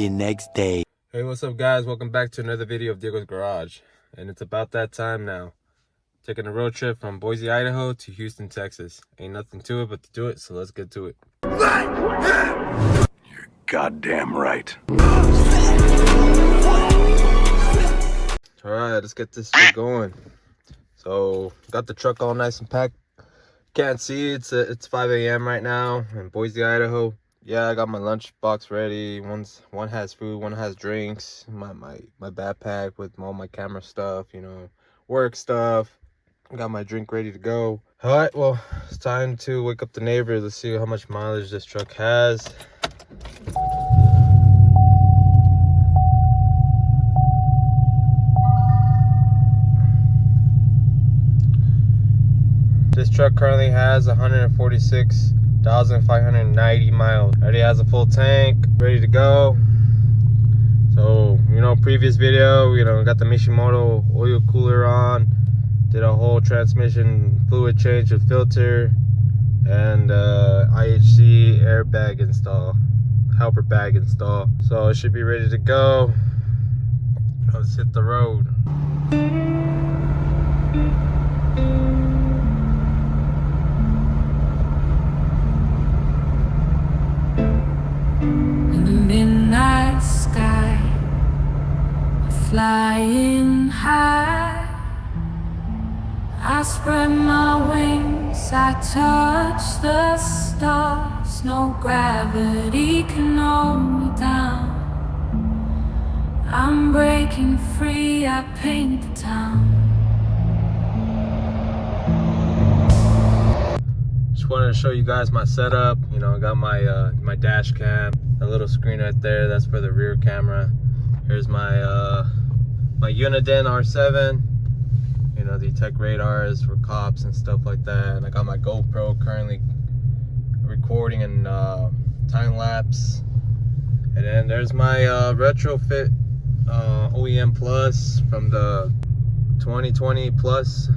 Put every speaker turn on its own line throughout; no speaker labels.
the next day.
Hey, what's up guys? Welcome back to another video of Diego's Garage. And it's about that time now. Taking a road trip from Boise, Idaho to Houston, Texas. Ain't nothing to it but to do it, so let's get to it.
You're goddamn right.
Alright, let's get this shit going. So, got the truck all nice and packed. Can't see, it's 5 a.m. right now in Boise, Idaho. Yeah, I got my lunch box ready. One has food, one has drinks. My backpack with all my camera stuff, you know, work stuff. Got my drink ready to go. All right, well, it's time to wake up the neighbors. Let's see how much mileage this truck has. This truck currently has 146,590 miles. Already has a full tank, ready to go. So, you know, previous video, you know, got the Mishimoto oil cooler on. Did a whole transmission fluid change with filter and IHC airbag install, helper bag install. So it should be ready to go. Let's hit the road.
In the midnight sky, flying high, I spread my wings, I touch the stars. No gravity can hold me down. I'm breaking free, I paint the town.
Just wanted to show you guys my setup. You know, I got my my dash cam, a little screen right there, that's for the rear camera. Here's my my Uniden R7. You know, detect radars for cops and stuff like that. And I got my GoPro currently recording and time lapse. And then there's my retrofit OEM Plus from the 2020 Plus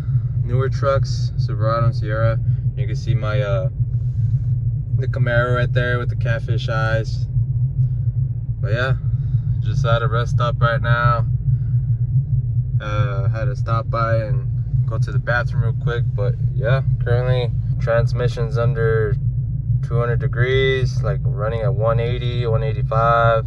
newer trucks, Silverado and Sierra. You can see my the Camaro right there with the catfish eyes. But yeah, just at a rest stop right now. Had to stop by and go to the bathroom real quick, but yeah, currently transmission's under 200 degrees, like running at 180, 185.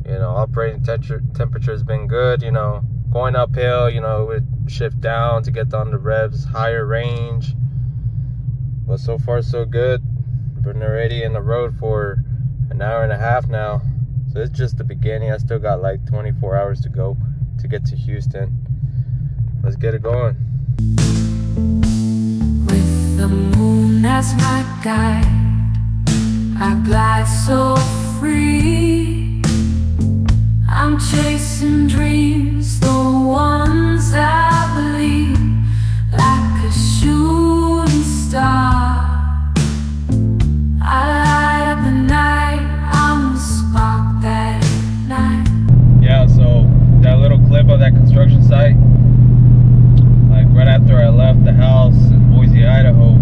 You know, operating temperature has been good. You know, going uphill, you know, it would shift down to get on the revs, higher range. But so far so good. Been already in the road for an hour and a half now, so it's just the beginning. I still got like 24 hours to go to get to Houston. Let's get it going.
With the moon as my guide, I glide so free. I'm chasing dreams, the ones I believe, like a shooting star. I light up the night, I'm the spark that night.
Yeah, so that little clip of that construction site, like right after I left the house in Boise, Idaho,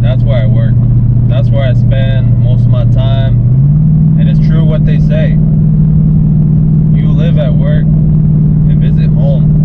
that's where I work. That's where I spend most of my time. And it's true what they say. You live at work and visit home.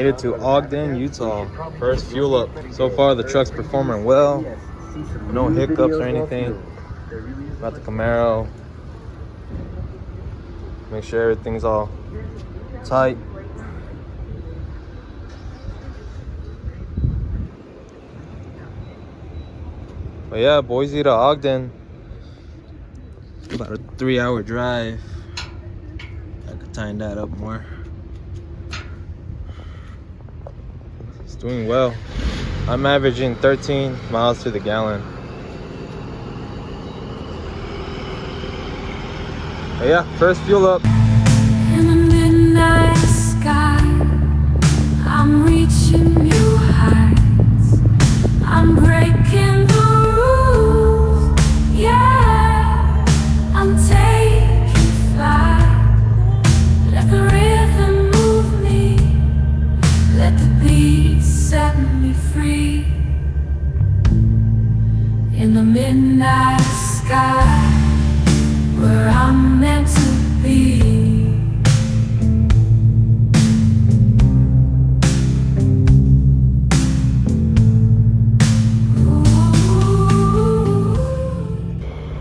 it to Ogden, Utah. First fuel up. So far the truck's performing well. No hiccups or anything. Got the Camaro. Make sure everything's all tight. But yeah, Boise to Ogden. About a 3-hour drive. I could tighten that up more. It's doing well. I'm averaging 13 miles to the gallon. But yeah, first fuel up.
In the midnight sky, I'm reaching new heights. I'm breaking the rules. Yeah, I'm taking flight. Let the rhythm move me. Let the beat set me free. In the midnight sky, where I'm meant to be.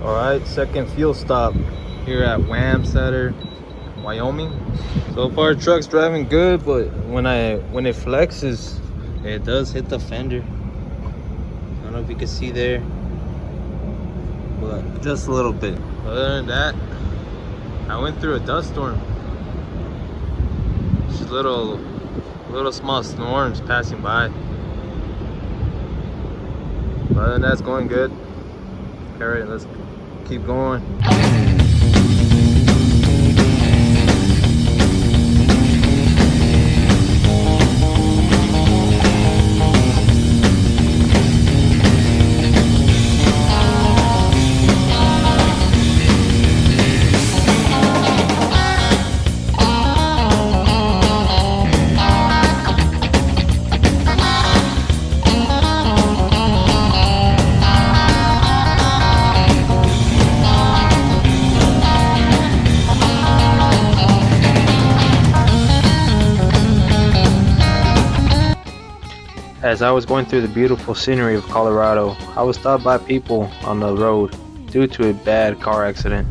Alright, second fuel stop here at Wamsutter, Wyoming. So far truck's driving good, but when it flexes, it does hit the fender. I don't know if you can see there, but just a little bit. Other than that, I went through a dust storm. Just little small storms passing by. But other than that, it's going good. Alright, let's keep going. As I was going through the beautiful scenery of Colorado, I was stopped by people on the road due to a bad car accident.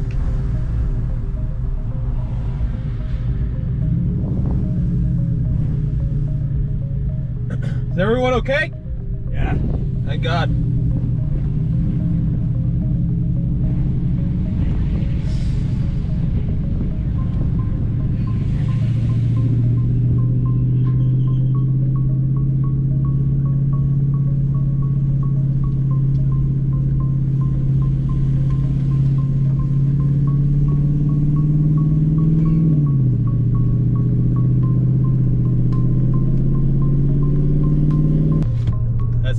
Is everyone okay?
Yeah.
Thank God.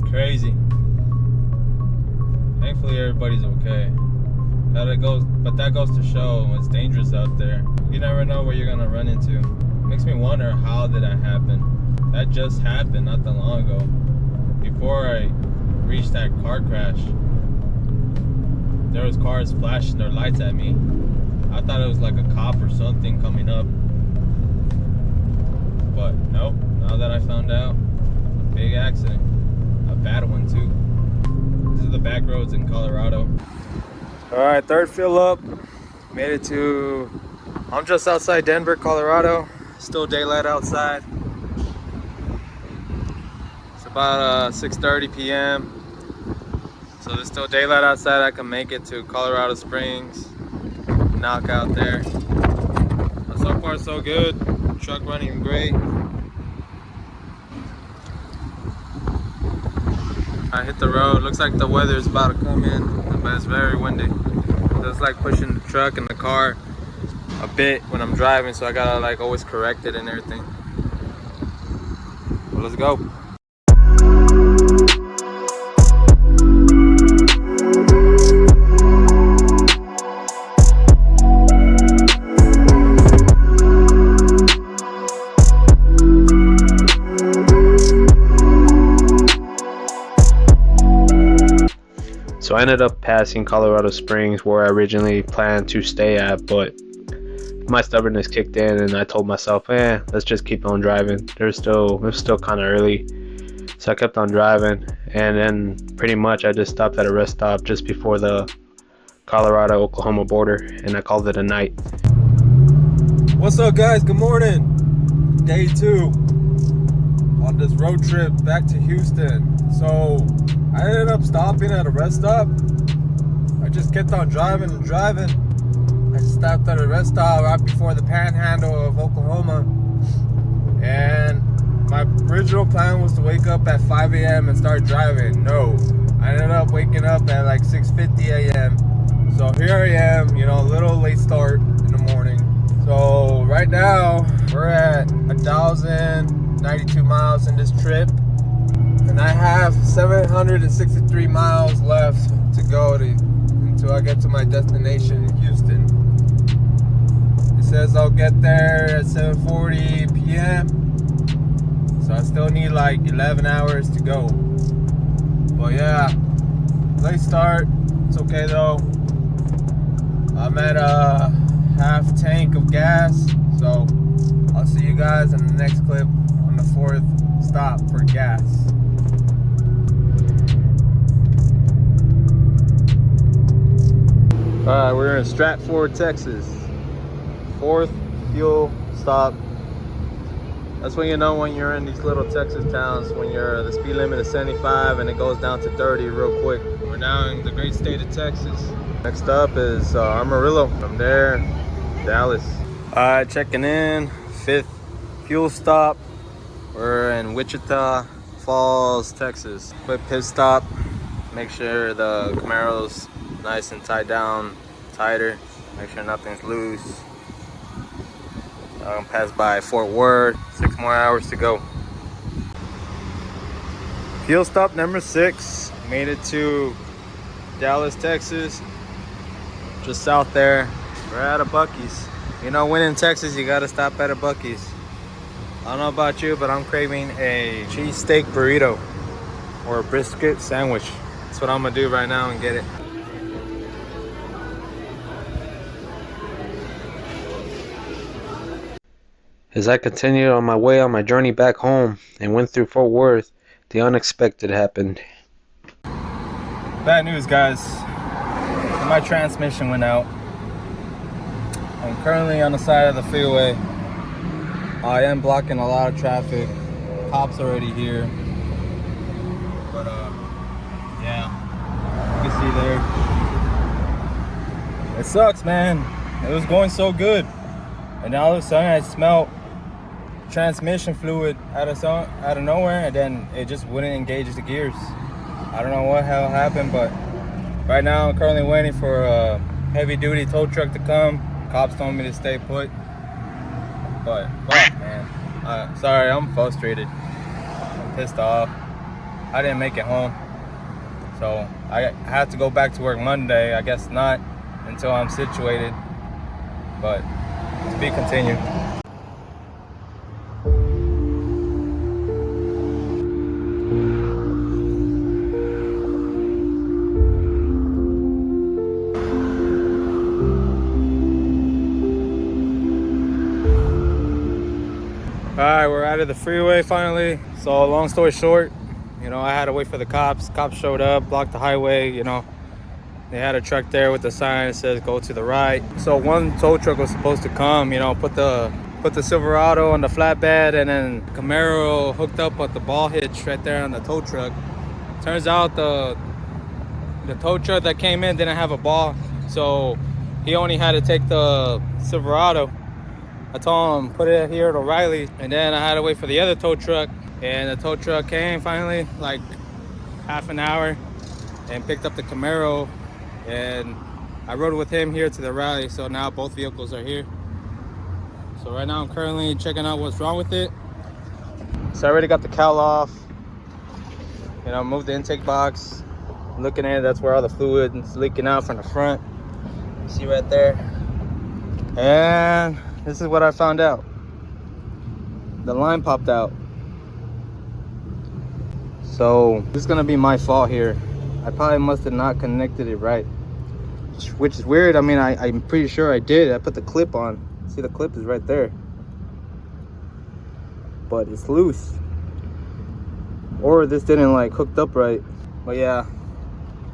Crazy. Thankfully everybody's okay. But that goes to show it's dangerous out there. You never know where you're gonna run into. Makes me wonder, how did that happen? That just happened not that long ago. Before I reached that car crash, there was cars flashing their lights at me. I thought it was like a cop or something coming up. But nope, now that I found out, a big accident. A bad one too. These are the back roads in Colorado. Alright, third fill up. Made it to, I'm just outside Denver, Colorado. Still daylight outside. It's about 6:30 p.m. So there's still daylight outside. I can make it to Colorado Springs. Knock out there. But so far so good. Truck running great. I hit the road. Looks like the weather is about to come in, but it's very windy. So it's like pushing the truck and the car a bit when I'm driving, so I gotta like always correct it and everything. Well, let's go. So I ended up passing Colorado Springs, where I originally planned to stay at, but my stubbornness kicked in, and I told myself, let's just keep on driving. It was still kind of early, so I kept on driving. And then pretty much I just stopped at a rest stop just before the Colorado-Oklahoma border, and I called it a night.
What's up, guys? Good morning. Day 2 on this road trip back to Houston. So I ended up stopping at a rest stop. I just kept on driving and driving. I stopped at a rest stop right before the panhandle of Oklahoma, and my original plan was to wake up at 5 a.m. and start driving. No, I ended up waking up at like 6:50 a.m. So here I am, you know, a little late start in the morning. So right now we're at 1,092 miles in this trip, and I have 763 miles left to go until I get to my destination in Houston. It says I'll get there at 7:40 p.m. So I still need like 11 hours to go. But yeah, late start. It's okay though. I'm at a half tank of gas. So I'll see you guys in the next clip on the 4th stop for gas.
Alright, we're in Stratford, Texas. 4th fuel stop. That's when you know when you're in these little Texas towns, when the speed limit is 75 and it goes down to 30 real quick. We're now in the great state of Texas. Next up is Amarillo. From there, Dallas. Alright, checking in. 5th fuel stop. We're in Wichita Falls, Texas. Quick pit stop. Make sure the Camaro's nice and tied down tighter. Make sure nothing's loose. I'm gonna pass by Fort Worth. 6 more hours to go. Fuel stop number 6. Made it to Dallas, Texas. Just south there. We're at a Buc-ee's. You know, when in Texas, you gotta stop at a Buc-ee's. I don't know about you, but I'm craving a cheesesteak burrito or a brisket sandwich. That's what I'm gonna do right now and get it. As I continued on my way on my journey back home and went through Fort Worth, the unexpected happened.
Bad news, guys. My transmission went out. I'm currently on the side of the freeway. I am blocking a lot of traffic. Cops already here. But yeah, you can see there. It sucks, man. It was going so good, and all of a sudden I smelled transmission fluid out of nowhere, and then it just wouldn't engage the gears. I don't know what hell happened, but right now I'm currently waiting for a heavy duty tow truck to come. Cops told me to stay put, but fuck, man. Sorry, I'm frustrated. I'm pissed off. I didn't make it home, so I have to go back to work Monday. I guess not until I'm situated, but to be continued. Alright, we're out of the freeway finally. So long story short, you know, I had to wait for the cops. Cops showed up, blocked the highway, you know. They had a truck there with the sign that says go to the right. So one tow truck was supposed to come, you know, put the Silverado on the flatbed, and then Camaro hooked up with the ball hitch right there on the tow truck. Turns out the tow truck that came in didn't have a ball, so he only had to take the Silverado. I told him put it here at O'Reilly, and then I had to wait for the other tow truck, and the tow truck came finally, like half an hour, and picked up the Camaro, and I rode with him here to the rally. So now both vehicles are here. So right now I'm currently checking out what's wrong with it. So I already got the cowl off, you know, moved the intake box. Looking at it, that's where all the fluid is leaking out from the front. See right there. And this is what I found out. The line popped out. So this is gonna be my fault here. I probably must have not connected it right, which is weird. I mean, I'm pretty sure I did. I put the clip on,
See, the clip is right there, but it's loose, or this didn't like hooked up right. But yeah,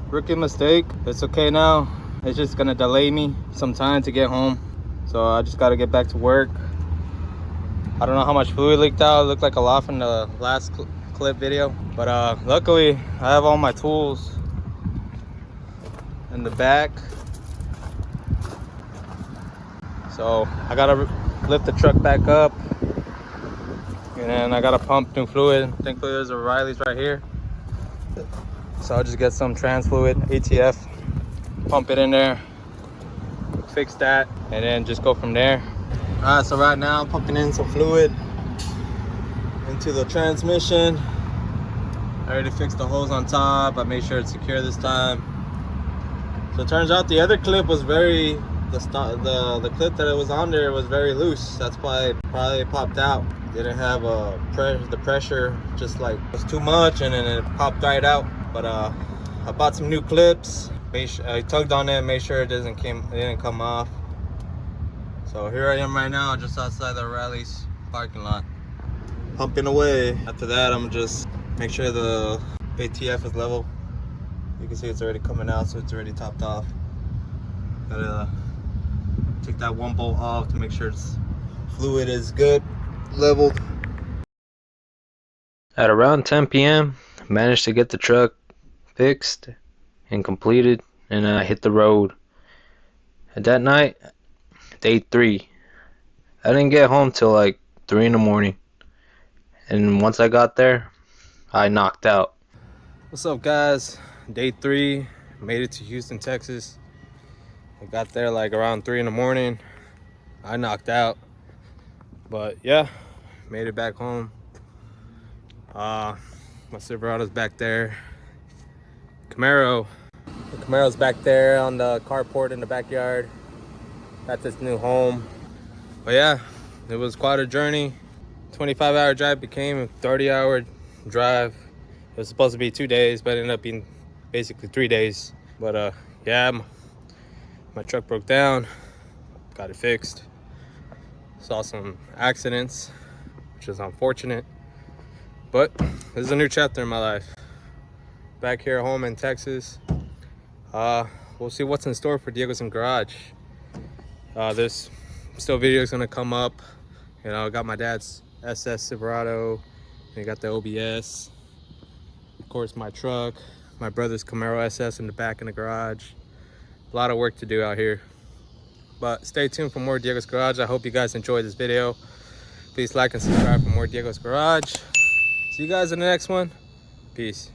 rookie mistake. It's okay now. It's just gonna delay me some time to get home, so I just got to get back to work. I don't know how much fluid leaked out. It looked like a lot from the last clip video, but luckily I have all my tools in the back, so I gotta lift the truck back up, and then I gotta pump new fluid. Thankfully there's a Riley's right here, so I'll just get some trans fluid, ATF, pump it in there, fix that, and then just go from there. All right, so right now I'm pumping in some fluid into the transmission. I already fixed the hose on top. I made sure it's secure this time. So it turns out the other clip was the clip that it was on there was very loose. That's why it probably popped out. Didn't have the pressure, just like was too much, and then it popped right out. But I bought some new clips. I tugged on it, made sure it didn't come off. So here I am right now, just outside the Riley's parking lot, pumping away. After that, I'm just make sure the ATF is level. You can see it's already coming out, so it's already topped off. Gotta take that one bolt off to make sure its fluid is good, leveled. At around 10 p.m., managed to get the truck fixed and completed, and I hit the road. And that night, day 3, I didn't get home till like 3 in the morning, and once I got there, I knocked out. What's up, guys? Day 3, made it to Houston, Texas. I got there like around 3 in the morning. I knocked out, but yeah, made it back home. My Silverado's back there. The Camaro's back there on the carport in the backyard. That's its new home. But yeah, it was quite a journey. 25-hour drive became a 30-hour drive. It was supposed to be 2 days, but it ended up being basically 3 days. But yeah, my truck broke down, got it fixed. Saw some accidents, which is unfortunate, but this is a new chapter in my life. Back here home in Texas. We'll see what's in store for DiegosGarage. There's still videos gonna come up. You know, I got my dad's SS Silverado, and I got the OBS. Of course, my truck, my brother's Camaro SS in the back in the garage. A lot of work to do out here. But stay tuned for more DiegosGarage. I hope you guys enjoyed this video. Please like and subscribe for more DiegosGarage. See you guys in the next one. Peace.